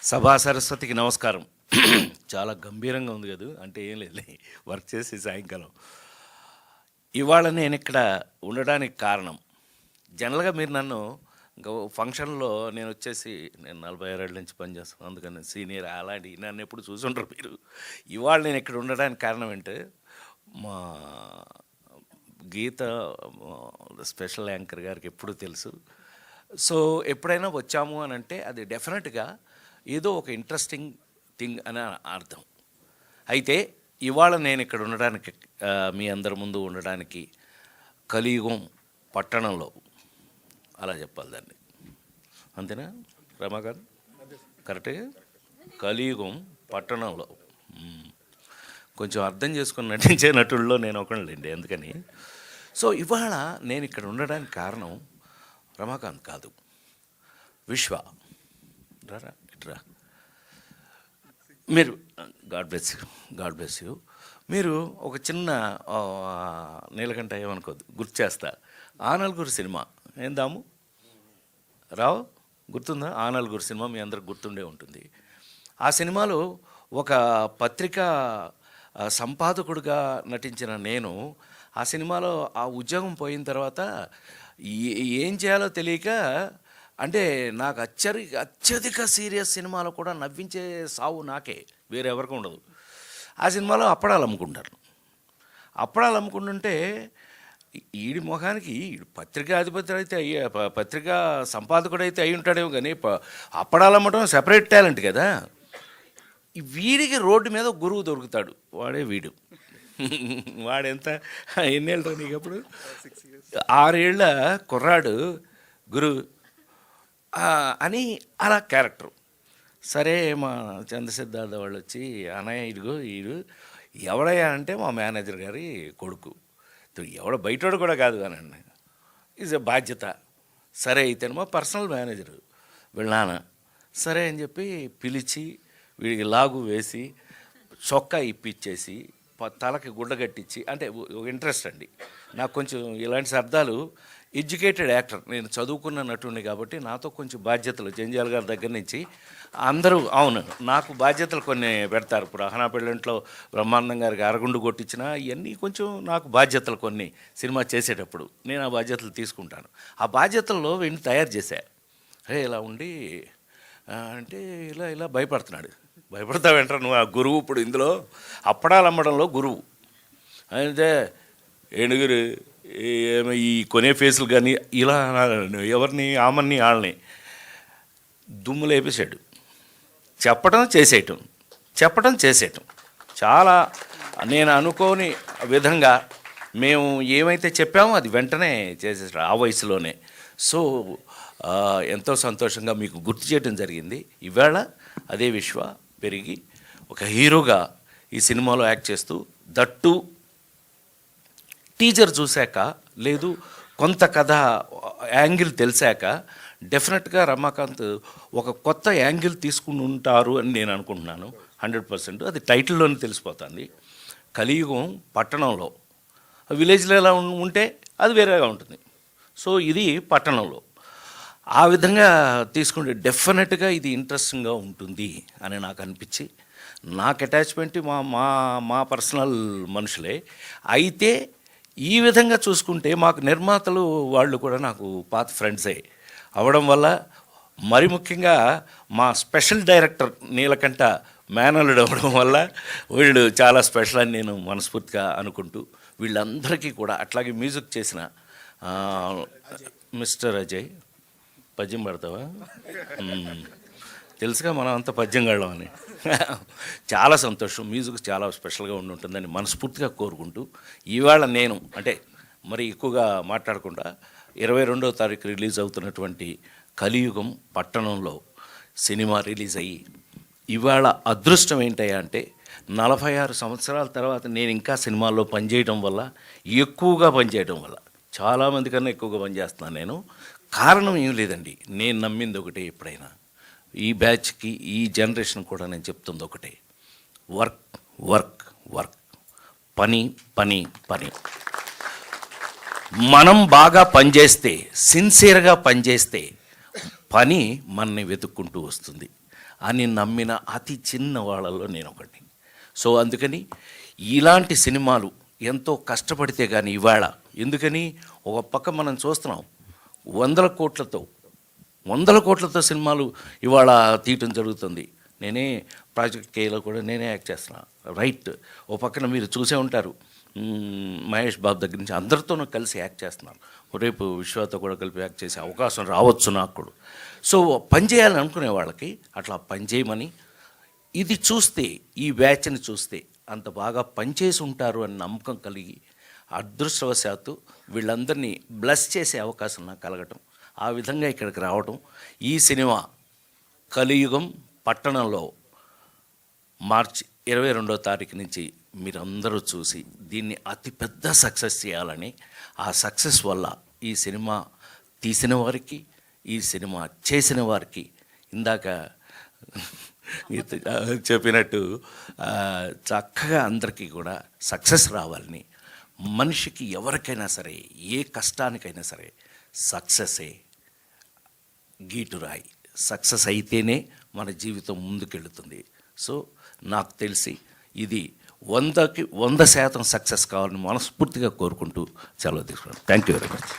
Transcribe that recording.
సభా సరస్వతికి నమస్కారం. చాలా గంభీరంగా ఉంది కదా, అంటే ఏం లేదు, వర్క్ చేసి సాయంకాలం. ఇవాళ నేను ఇక్కడ ఉండడానికి కారణం, జనరల్గా మీరు నన్ను ఫంక్షన్లో నేను వచ్చేసి నేను 46 ఏళ్ళ నుంచి పనిచేస్తాను, అందుకని సీనియర్ అలాంటి నన్ను ఎప్పుడు చూసుంటారు మీరు. ఇవాళ నేను ఇక్కడ ఉండడానికి కారణం ఏంటంటే మా గీత స్పెషల్ యాంకర్ గారికి ఎప్పుడు తెలుసు. సో ఎప్పుడైనా వచ్చాము అని అంటే అది డెఫినెట్గా ఏదో ఒక ఇంట్రెస్టింగ్ థింగ్ అని అర్థం. అయితే ఇవాళ నేను ఇక్కడ ఉండడానికి, మీ అందరి ముందు ఉండడానికి కలియుగం పట్టణంలో, అలా చెప్పాలి దాన్ని, అంతేనా రమాకాంత్? కరెక్టే, కలియుగం పట్టణంలో. కొంచెం అర్థం చేసుకుని నటించే నటుల్లో నేను ఒకళ్ళండి, అందుకని. సో ఇవాళ నేను ఇక్కడ ఉండడానికి కారణం రమాకాంత్ కాదు, విశ్వ. రారా ఇట్రా. మీరు గాడ్ బ్లెస్ యూ. మీరు ఒక చిన్న నీలకంఠ ఏమనుకోద్దు, గుర్తు చేస్తా. ఆ నలుగురు సినిమా ఏందాము రావు, గుర్తుందా? ఆ నలుగురు సినిమా మీ అందరికి గుర్తుండే ఉంటుంది. ఆ సినిమాలో ఒక పత్రికా సంపాదకుడిగా నటించిన నేను ఆ సినిమాలో ఆ ఉద్యోగం పోయిన తర్వాత ఏం చేయాలో తెలియక, అంటే నాకు అత్యధిక సీరియస్ సినిమాలో కూడా నవ్వించే సావు నాకే, వేరెవరికి ఉండదు. ఆ సినిమాలో అప్పడాలు అమ్ముకుంటారు. అప్పడాలు అమ్ముకుంటుంటే ఈడి ముఖానికి పత్రికా అధిపతి అయితే పత్రికా సంపాదకుడు అయితే అయి ఉంటాడేమో, కానీ అప్పడాలు అమ్మటం సెపరేట్ టాలెంట్ కదా. వీడికి రోడ్డు మీద గురువు దొరుకుతాడు, వాడే వీడు. వాడెంత ఎన్నేళ్ళతో నీకు అప్పుడు 6 ఏళ్ళ కుర్రాడు గురువు అని అలా క్యారెక్టర్. సరే మా చంద్రసిద్ధార్థ వాళ్ళు వచ్చి, అన్నయ్య ఇదిగో వీడు ఎవడయ్యా అంటే మా మేనేజర్ గారి కొడుకు, ఎవడ బయటోడు కూడా కాదు కానండి, ఈజ్ ఎ బాధ్యత. సరే అయితే మా పర్సనల్ మేనేజరు వీళ్ళ నాన్న. సరే అని చెప్పి పిలిచి వీడికి లాగు వేసి చొక్కా ఇప్పించేసి తలకి గుడ్డ కట్టించి, అంటే ఒక ఇంట్రెస్ట్ అండి నాకు కొంచెం ఇలాంటి శబ్దాలు. ఎడ్యుకేటెడ్ యాక్టర్, నేను చదువుకున్న నటుడిని కాబట్టి నాతో కొంచెం బాధ్యతలు, జంజాల్ గారి దగ్గర నుంచి అందరూ, అవును నాకు బాధ్యతలు కొన్ని పెడతారు. ఇప్పుడు అహనా పెళ్ళంట్లో బ్రహ్మానందం గారికి అరగుండు కొట్టించిన ఇవన్నీ కొంచెం నాకు బాధ్యతలు కొన్ని సినిమా చేసేటప్పుడు నేను ఆ బాధ్యతలు తీసుకుంటాను. ఆ బాధ్యతల్లో వీడిని తయారు చేశా. ఇలా ఉండి అంటే ఇలా భయపడుతున్నాడు. భయపడతావేంటారు నువ్వు? ఆ గురువు ఇప్పుడు ఇందులో అప్పడాలు అమ్మడంలో గురువు అయితే ఏడుగురు ఈ కొనే ఫేసులు కానీ ఇలా ఎవరిని ఆమని వాళ్ళని దుమ్ము లేపేసాడు. చెప్పడం చేసేయటం చాలా నేను అనుకోని విధంగా మేము ఏమైతే చెప్పామో అది వెంటనే చేసేసాడు ఆ వయసులోనే. సో ఎంతో సంతోషంగా మీకు గుర్తు చేయడం జరిగింది. ఇవాళ అదే విశ్వ పెరిగి ఒక హీరోగా ఈ సినిమాలో యాక్ట్ చేస్తూ, దట్టు టీజర్ చూశాక, లేదు కొంత కథ యాంగిల్ తెలిసాక డెఫినెట్గా రమాకాంత్ ఒక కొత్త యాంగిల్ తీసుకుని ఉంటారు అని నేను అనుకుంటున్నాను. 100% అది టైటిల్లోనే తెలిసిపోతుంది. కలియుగం పట్టణంలో, విలేజ్లో ఎలా ఉంటే అది వేరేగా ఉంటుంది. సో ఇది పట్టణంలో, ఆ విధంగా తీసుకుంటే డెఫినెట్గా ఇది ఇంట్రెస్టింగ్గా ఉంటుంది అని నాకు అనిపించి, నాకు అటాచ్మెంట్ మా పర్సనల్ మనుషులే. అయితే ఈ విధంగా చూసుకుంటే మాకు నిర్మాతలు వాళ్ళు కూడా నాకు పాత ఫ్రెండ్సే అవడం వల్ల, మరి ముఖ్యంగా మా స్పెషల్ డైరెక్టర్ నీలకంఠ మేనల్లుడు అవ్వడం వల్ల వీళ్ళు చాలా స్పెషల్ అని నేను మనస్ఫూర్తిగా అనుకుంటూ, వీళ్ళందరికీ కూడా, అట్లాగే మ్యూజిక్ చేసిన మిస్టర్ అజయ్, పద్యం పడతావా? తెలుసుగా మనం అంత పద్యం గళ్ళం అని. చాలా సంతోషం, మ్యూజిక్ చాలా స్పెషల్గా ఉంటుందని మనస్ఫూర్తిగా కోరుకుంటూ, ఇవాళ నేను అంటే మరి ఎక్కువగా మాట్లాడకుండా 22వ తారీఖు రిలీజ్ అవుతున్నటువంటి కలియుగం పట్టణంలో సినిమా రిలీజ్ అయ్యి, ఇవాళ అదృష్టం ఏంటయ్యా అంటే 46 సంవత్సరాల తర్వాత నేను ఇంకా సినిమాల్లో పనిచేయడం వల్ల, ఎక్కువగా పనిచేయడం వల్ల, చాలామంది కన్నా ఎక్కువగా పనిచేస్తున్నాను నేను. కారణం ఏం లేదండి, నేను నమ్మింది ఒకటే. ఎప్పుడైనా ఈ బ్యాచ్కి, ఈ జనరేషన్ కూడా నేను చెప్తుంది ఒకటే, వర్క్, పని. మనం బాగా పనిచేస్తే, సిన్సియర్గా పనిచేస్తే పని మనని వెతుక్కుంటూ వస్తుంది. అని నమ్మిన అతి చిన్న వాళ్ళలో నేను ఒకటి. సో అందుకని ఇలాంటి సినిమాలు ఎంతో కష్టపడితే కానీ ఇవాళ, ఎందుకని ఒక పక్క మనం చూస్తున్నాం వందల కోట్లతో సినిమాలు ఇవాళ తీయటం జరుగుతుంది. నేనే ప్రాజెక్ట్ కేలో కూడా నేనే యాక్ట్ చేస్తున్నాను, రైట్. ఓ పక్కన మీరు చూసే ఉంటారు, మహేష్ బాబు దగ్గర నుంచి అందరితోనూ కలిసి యాక్ట్ చేస్తున్నాను. రేపు విశ్వాతో కూడా కలిపి యాక్ట్ చేసే అవకాశం రావచ్చు నాకు కూడా. సో పని చేయాలని అనుకునే వాళ్ళకి అట్లా పని చేయమని, ఇది చూస్తే ఈ బ్యాచ్ని చూస్తే అంత బాగా పనిచేసి ఉంటారు అని నమ్మకం కలిగి అదృష్టవశాత్తు వీళ్ళందరినీ బ్లెస్ చేసే అవకాశం నాకు కలగటం, ఆ విధంగా ఇక్కడికి రావడం. ఈ సినిమా కలియుగం పట్టణంలో మార్చి 22వ తారీఖు నుంచి మీరందరూ చూసి దీన్ని అతిపెద్ద సక్సెస్ చేయాలని, ఆ సక్సెస్ వల్ల ఈ సినిమా తీసిన వారికి, ఈ సినిమా చేసిన వారికి, ఇందాక చెప్పినట్టు చక్కగా అందరికీ కూడా సక్సెస్ రావాలని, మనిషికి ఎవరికైనా సరే ఏ కష్టానికైనా సరే సక్సెసే గీటురాయి. సక్సెస్ అయితేనే మన జీవితం ముందుకెళ్తుంది. సో నాకు తెలిసి ఇది 100% సక్సెస్ కావాలని మనస్ఫూర్తిగా కోరుకుంటూ సెలవు తీసుకున్నాను. Thank you very much.